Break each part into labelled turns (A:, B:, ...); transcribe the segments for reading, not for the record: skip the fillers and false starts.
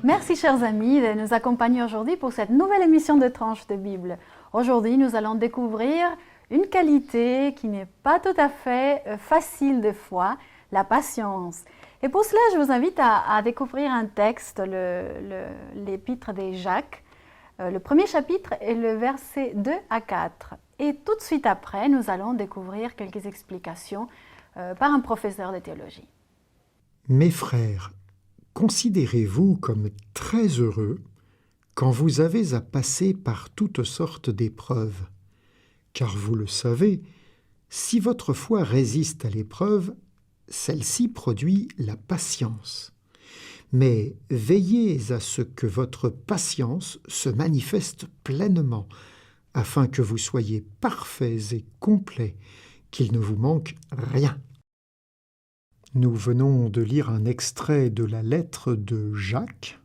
A: Merci chers amis de nous accompagner aujourd'hui pour cette nouvelle émission de Tranches de Bible. Aujourd'hui, nous allons découvrir une qualité qui n'est pas tout à fait facile de foi, la patience. Et pour cela, je vous invite à découvrir un texte, l'épître de Jacques, le premier chapitre et le verset 2 à 4. Et tout de suite après, nous allons découvrir quelques explications par un professeur de théologie.
B: Mes frères, considérez-vous comme très heureux quand vous avez à passer par toutes sortes d'épreuves. Car vous le savez, si votre foi résiste à l'épreuve, celle-ci produit la patience. Mais veillez à ce que votre patience se manifeste pleinement, afin que vous soyez parfaits et complets, qu'il ne vous manque rien. Nous venons de lire un extrait de la lettre de Jacques,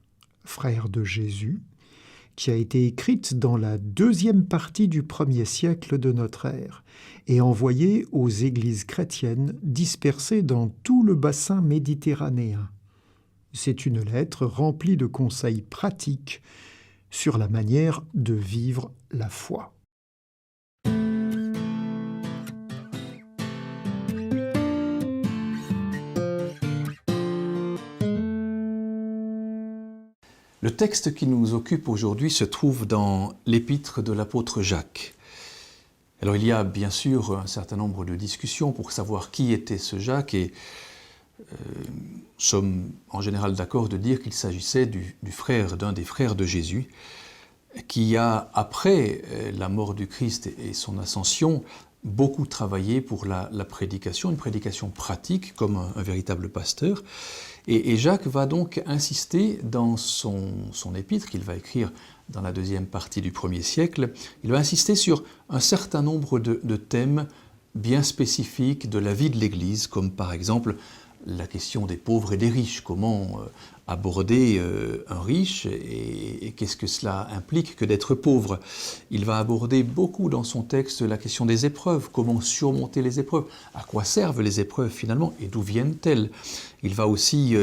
B: frère de Jésus, qui a été écrite dans la deuxième partie du 1er siècle de notre ère et envoyée aux églises chrétiennes dispersées dans tout le bassin méditerranéen. C'est une lettre remplie de conseils pratiques sur la manière de vivre la foi.
C: Le texte qui nous occupe aujourd'hui se trouve dans l'épître de l'apôtre Jacques. Alors il y a bien sûr un certain nombre de discussions pour savoir qui était ce Jacques et nous sommes en général d'accord de dire qu'il s'agissait d'un des frères de Jésus qui a, après la mort du Christ et son ascension, beaucoup travaillé pour la prédication, une prédication pratique comme un véritable pasteur. Et Jacques va donc insister dans son épître qu'il va écrire dans la deuxième partie du 1er siècle, il va insister sur un certain nombre de thèmes bien spécifiques de la vie de l'Église, comme par exemple la question des pauvres et des riches, comment aborder un riche et qu'est-ce que cela implique que d'être pauvre. Il va aborder beaucoup dans son texte la question des épreuves, comment surmonter les épreuves, à quoi servent les épreuves finalement et d'où viennent-elles. Il va aussi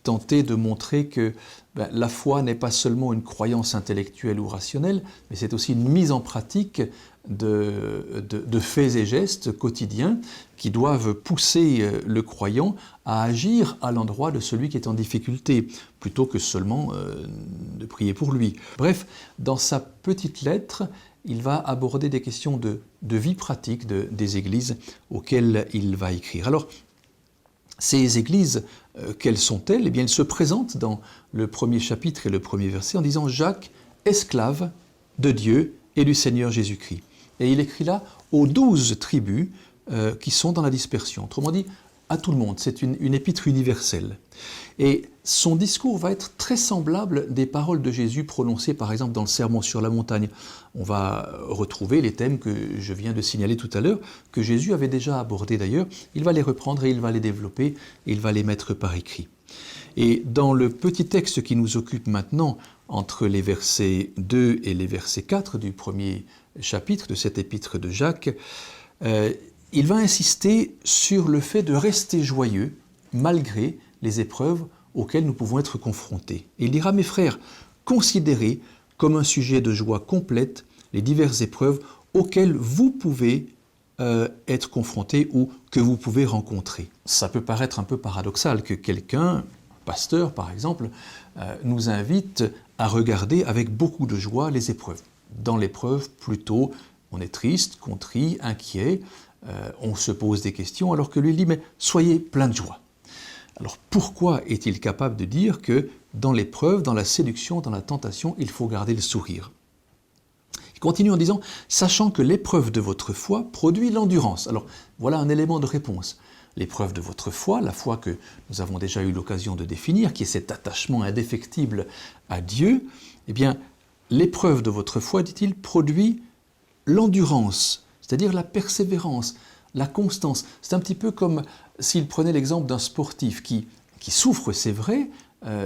C: tenter de montrer que la foi n'est pas seulement une croyance intellectuelle ou rationnelle, mais c'est aussi une mise en pratique de faits et gestes quotidiens qui doivent pousser le croyant à agir à l'endroit de celui qui est en difficulté, plutôt que seulement de prier pour lui. Bref, dans sa petite lettre, il va aborder des questions de vie pratique des églises auxquelles il va écrire. Alors, ces églises, quelles sont-elles? Eh bien, elles se présentent dans le premier chapitre et le premier verset en disant « Jacques, esclave de Dieu et du Seigneur Jésus-Christ ». Et il écrit là aux 12 tribus qui sont dans la dispersion. Autrement dit, à tout le monde. C'est une épître universelle. Et son discours va être très semblable des paroles de Jésus prononcées par exemple dans le Sermon sur la montagne. On va retrouver les thèmes que je viens de signaler tout à l'heure, que Jésus avait déjà abordés d'ailleurs. Il va les reprendre et il va les développer et il va les mettre par écrit. Et dans le petit texte qui nous occupe maintenant, entre les versets 2 et les versets 4 du premier chapitre de cette épître de Jacques, il va insister sur le fait de rester joyeux malgré les épreuves auxquelles nous pouvons être confrontés. Et il dira, mes frères, considérez comme un sujet de joie complète les diverses épreuves auxquelles vous pouvez être confrontés ou que vous pouvez rencontrer. Ça peut paraître un peu paradoxal que quelqu'un, pasteur par exemple, nous invite à regarder avec beaucoup de joie les épreuves. Dans l'épreuve, plutôt, on est triste, contrit, inquiet, on se pose des questions, alors que lui dit « mais soyez plein de joie ». Alors pourquoi est-il capable de dire que dans l'épreuve, dans la séduction, dans la tentation, il faut garder le sourire? Il continue en disant « sachant que l'épreuve de votre foi produit l'endurance ». Alors voilà un élément de réponse. L'épreuve de votre foi, la foi que nous avons déjà eu l'occasion de définir, qui est cet attachement indéfectible à Dieu, eh bien l'épreuve de votre foi, dit-il, produit l'endurance, c'est-à-dire la persévérance, la constance. C'est un petit peu comme s'il prenait l'exemple d'un sportif qui souffre, c'est vrai,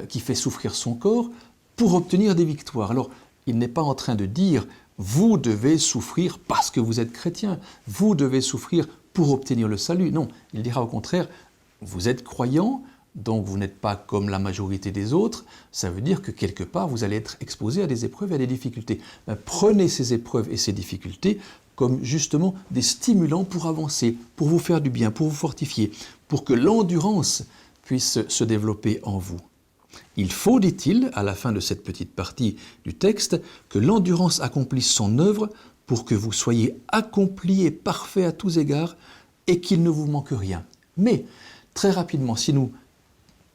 C: qui fait souffrir son corps pour obtenir des victoires. Alors, il n'est pas en train de dire « vous devez souffrir parce que vous êtes chrétien, vous devez souffrir pour obtenir le salut ». Non, il dira au contraire « vous êtes croyant, donc vous n'êtes pas comme la majorité des autres, ça veut dire que quelque part vous allez être exposé à des épreuves et à des difficultés. Ben, prenez ces épreuves et ces difficultés comme justement des stimulants pour avancer, pour vous faire du bien, pour vous fortifier, pour que l'endurance puisse se développer en vous. Il faut, dit-il, à la fin de cette petite partie du texte, que l'endurance accomplisse son œuvre pour que vous soyez accomplis et parfaits à tous égards et qu'il ne vous manque rien. Mais, très rapidement, si nous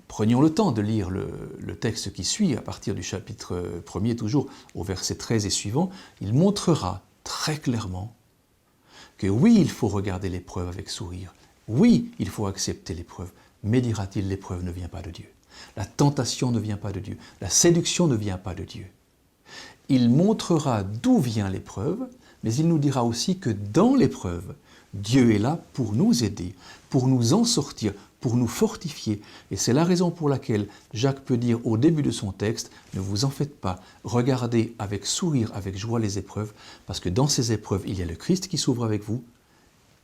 C: prenions le temps de lire le texte qui suit, à partir du chapitre 1er toujours, au verset 13 et suivant, il montrera très clairement que oui, il faut regarder l'épreuve avec sourire, oui, il faut accepter l'épreuve, mais dira-t-il, l'épreuve ne vient pas de Dieu. La tentation ne vient pas de Dieu, la séduction ne vient pas de Dieu. Il montrera d'où vient l'épreuve, mais il nous dira aussi que dans l'épreuve, Dieu est là pour nous aider, pour nous en sortir, pour nous fortifier. Et c'est la raison pour laquelle Jacques peut dire au début de son texte, ne vous en faites pas, regardez avec sourire, avec joie les épreuves, parce que dans ces épreuves, il y a le Christ qui s'ouvre avec vous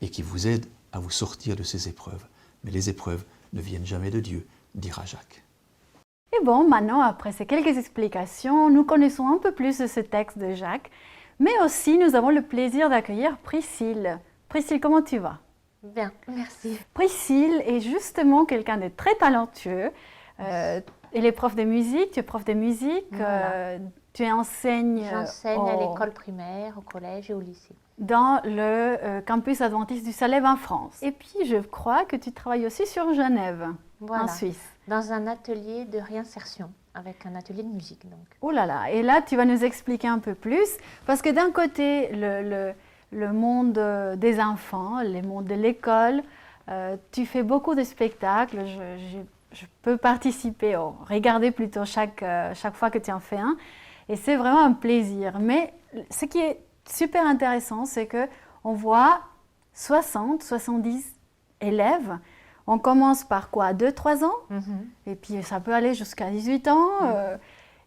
C: et qui vous aide à vous sortir de ces épreuves. Mais les épreuves ne viennent jamais de Dieu, dira Jacques.
A: Et bon, maintenant, après ces quelques explications, nous connaissons un peu plus de ce texte de Jacques, mais aussi nous avons le plaisir d'accueillir Priscille. Priscille, comment tu vas?
D: Bien, merci.
A: Priscille est justement quelqu'un de très talentueux. Elle est prof de musique, tu es prof de musique,
D: Voilà.
A: tu enseignes
D: J'enseigne à l'école primaire, au collège et au lycée.
A: dans le campus adventiste du Salève en France. Et puis, je crois que tu travailles aussi sur Genève,
D: Voilà.
A: en Suisse.
D: Dans un atelier de réinsertion, avec un atelier de musique donc.
A: Oh là là, et là, tu vas nous expliquer un peu plus, parce que d'un côté, le monde des enfants, le monde de l'école, tu fais beaucoup de spectacles, je peux participer, regarder plutôt chaque fois que tu en fais un, et c'est vraiment un plaisir. Mais ce qui est super intéressant, c'est qu'on voit 60, 70 élèves. On commence par quoi? 2-3 ans? Et puis ça peut aller jusqu'à 18 ans.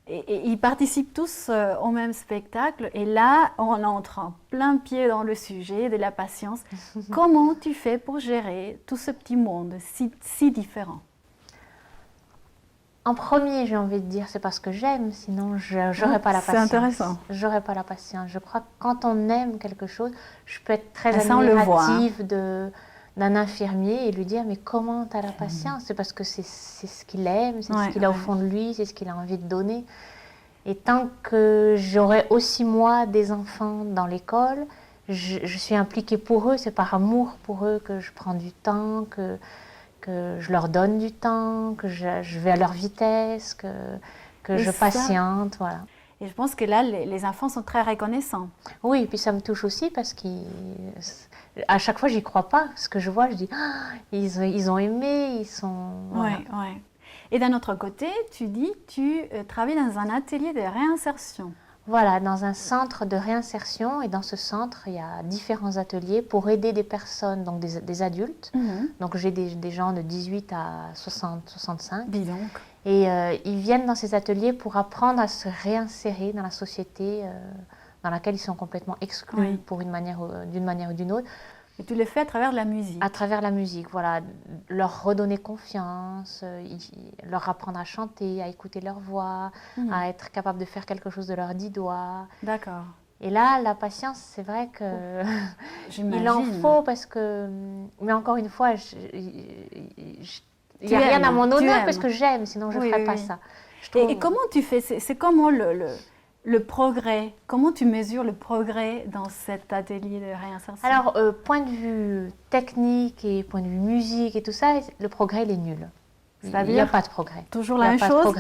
A: Et ils participent tous au même spectacle. Et là, on entre en plein pied dans le sujet de la patience. Comment tu fais pour gérer tout ce petit monde si différent?
D: En premier, j'ai envie de dire, c'est parce que j'aime, sinon j'aurais pas la patience.
A: C'est intéressant.
D: J'aurais pas la patience. Je crois que quand on aime quelque chose, je peux être très
A: Et ça, on le voit, hein.
D: admirative d'un infirmier et lui dire mais comment tu as la patience? C'est parce que c'est ce qu'il aime, c'est ce qu'il a au fond de lui, c'est ce qu'il a envie de donner. Et tant que j'aurai aussi moi des enfants dans l'école, je suis impliquée pour eux, c'est par amour pour eux que je prends du temps, que je leur donne du temps, que je vais à leur vitesse, que je patiente, voilà.
A: Et je pense que là, les enfants sont très reconnaissants.
D: Oui, et puis ça me touche aussi parce qu'à chaque fois, j'y crois pas. Ce que je vois, je dis, ah, ils ont aimé, ils sont... Voilà.
A: Ouais. Et d'un autre côté, tu dis, tu travailles dans un atelier de réinsertion.
D: Voilà, dans un centre de réinsertion. Et dans ce centre, il y a différents ateliers pour aider des personnes, donc des adultes. Donc j'ai des gens de 18 à 60, 65.
A: Dis donc.
D: Et ils viennent dans ces ateliers pour apprendre à se réinsérer dans la société dans laquelle ils sont complètement exclus d'une manière ou d'une autre.
A: Et tu le fais à travers la musique.
D: À travers la musique, voilà. Leur redonner confiance, leur apprendre à chanter, à écouter leur voix, à être capable de faire quelque chose de leurs 10 doigts.
A: D'accord.
D: Et là, la patience, c'est vrai que il en faut parce que... Mais encore une fois, il n'y a rien à mon honneur parce que j'aime, sinon je ne ferais pas ça.
A: Et comment tu fais? C'est comment le progrès? Comment tu mesures le progrès dans cet atelier de réinsertion?
D: Alors, point de vue technique et point de vue musique et tout ça, le progrès, il est nul. Il n'y a pas de progrès.
A: Toujours la même chose?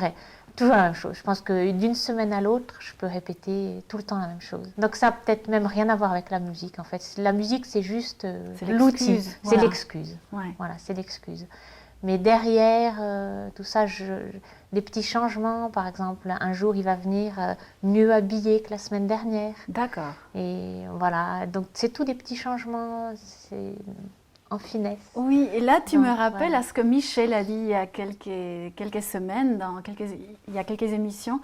D: Toujours la même chose. Je pense que d'une semaine à l'autre, je peux répéter tout le temps la même chose. Donc ça n'a peut-être même rien à voir avec la musique, en fait. La musique, c'est juste l'outil. C'est l'excuse. Voilà, c'est l'excuse. Mais derrière tout ça, des petits changements, par exemple, un jour il va venir mieux habillé que la semaine dernière.
A: D'accord.
D: Et voilà, donc c'est tous des petits changements, c'est en finesse.
A: Oui, et là tu me rappelles à ce que Michel a dit il y a quelques semaines, il y a quelques émissions.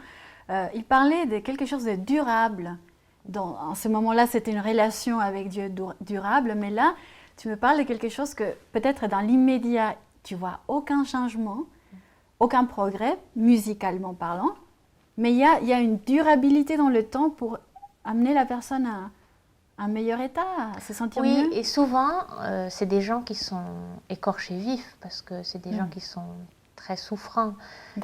A: Il parlait de quelque chose de durable. En ce moment-là, c'était une relation avec Dieu durable, mais là, tu me parles de quelque chose que peut-être dans l'immédiat, tu vois aucun changement, aucun progrès, musicalement parlant, mais il y a une durabilité dans le temps pour amener la personne à un meilleur état, à se sentir mieux.
D: Oui, et souvent, c'est des gens qui sont écorchés vifs, parce que c'est des gens qui sont très souffrants.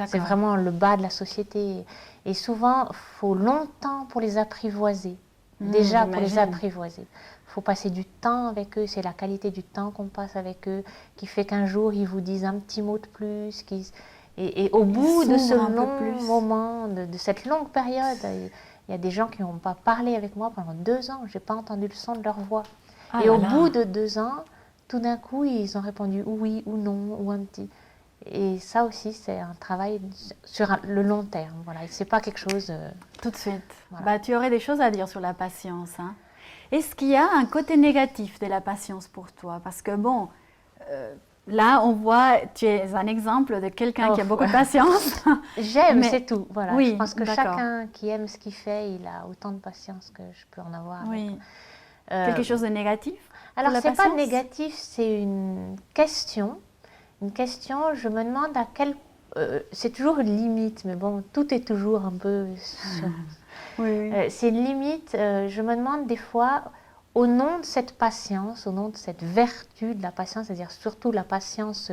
D: C'est vraiment le bas de la société. Et souvent, il faut longtemps pour les apprivoiser. Déjà, pour les apprivoiser. Il faut passer du temps avec eux. C'est la qualité du temps qu'on passe avec eux qui fait qu'un jour, ils vous disent un petit mot de plus. Et au bout de ce long moment, de cette longue période, il y a des gens qui n'ont pas parlé avec moi pendant 2 ans. Je n'ai pas entendu le son de leur voix. Et au bout de 2 ans, tout d'un coup, ils ont répondu oui ou non, ou un petit... Et ça aussi, c'est un travail sur le long terme. Voilà. Ce n'est pas quelque chose...
A: Tout de suite.
D: Voilà.
A: Bah, tu aurais des choses à dire sur la patience. Hein. Est-ce qu'il y a un côté négatif de la patience pour toi? Parce que bon, là, on voit, tu es un exemple de quelqu'un qui a beaucoup de patience.
D: J'aime, c'est tout. Voilà.
A: Oui,
D: je pense que chacun qui aime ce qu'il fait, il a autant de patience que je peux en avoir.
A: Oui. Quelque chose de négatif?
D: Alors, ce n'est pas négatif, c'est une question. Une question, je me demande à quel... c'est toujours une limite, mais bon, tout est toujours un peu... c'est une limite, je me demande des fois, au nom de cette patience, au nom de cette vertu de la patience, c'est-à-dire surtout la patience,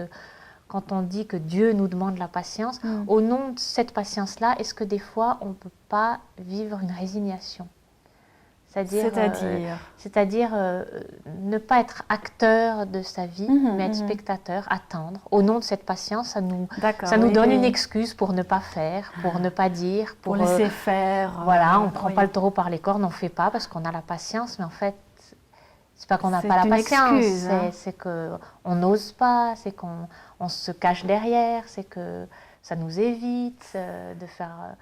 D: quand on dit que Dieu nous demande la patience, au nom de cette patience-là, est-ce que des fois, on ne peut pas vivre une résignation ? C'est-à-dire ne pas être acteur de sa vie, mais être spectateur, attendre. Au nom de cette patience, ça nous donne une excuse pour ne pas faire, pour ne pas dire.
A: Pour laisser faire.
D: Voilà, on ne prend pas le taureau par les cornes, on ne fait pas parce qu'on a la patience, mais en fait, c'est pas qu'on n'a pas la patience, c'est qu'on n'ose pas, c'est qu'on se cache derrière, c'est que ça nous évite de faire...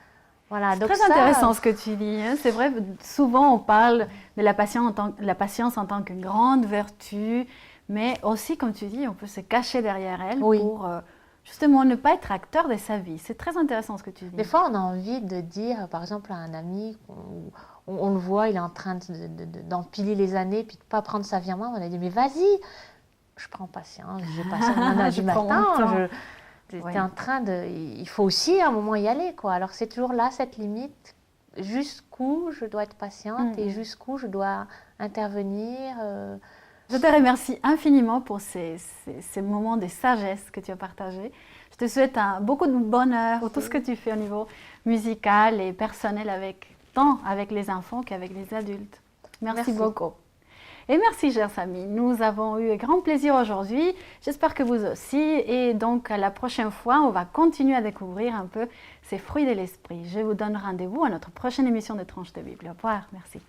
D: Voilà,
A: c'est très intéressant ce que tu dis. Hein. C'est vrai, souvent on parle de la patience en tant que grande vertu, mais aussi, comme tu dis, on peut se cacher derrière elle pour justement ne pas être acteur de sa vie. C'est très intéressant ce que tu dis.
D: Des fois, on a envie de dire, par exemple, à un ami, on le voit, il est en train d'empiler les années, puis de ne pas prendre sa vie en main, on a dit, mais vas-y, je prends patience, j'ai passé un du matin, T'es en train de... Il faut aussi à un moment y aller, quoi. Alors c'est toujours là, cette limite, jusqu'où je dois être patiente et jusqu'où je dois intervenir.
A: Je te remercie infiniment pour ces moments de sagesse que tu as partagés. Je te souhaite beaucoup de bonheur pour tout ce que tu fais au niveau musical et personnel, tant avec les enfants qu'avec les adultes. Merci beaucoup. Et merci, chers amis. Nous avons eu un grand plaisir aujourd'hui. J'espère que vous aussi. Et donc, à la prochaine fois, on va continuer à découvrir un peu ces fruits de l'esprit. Je vous donne rendez-vous à notre prochaine émission de Tranche de Bible. Au revoir. Merci.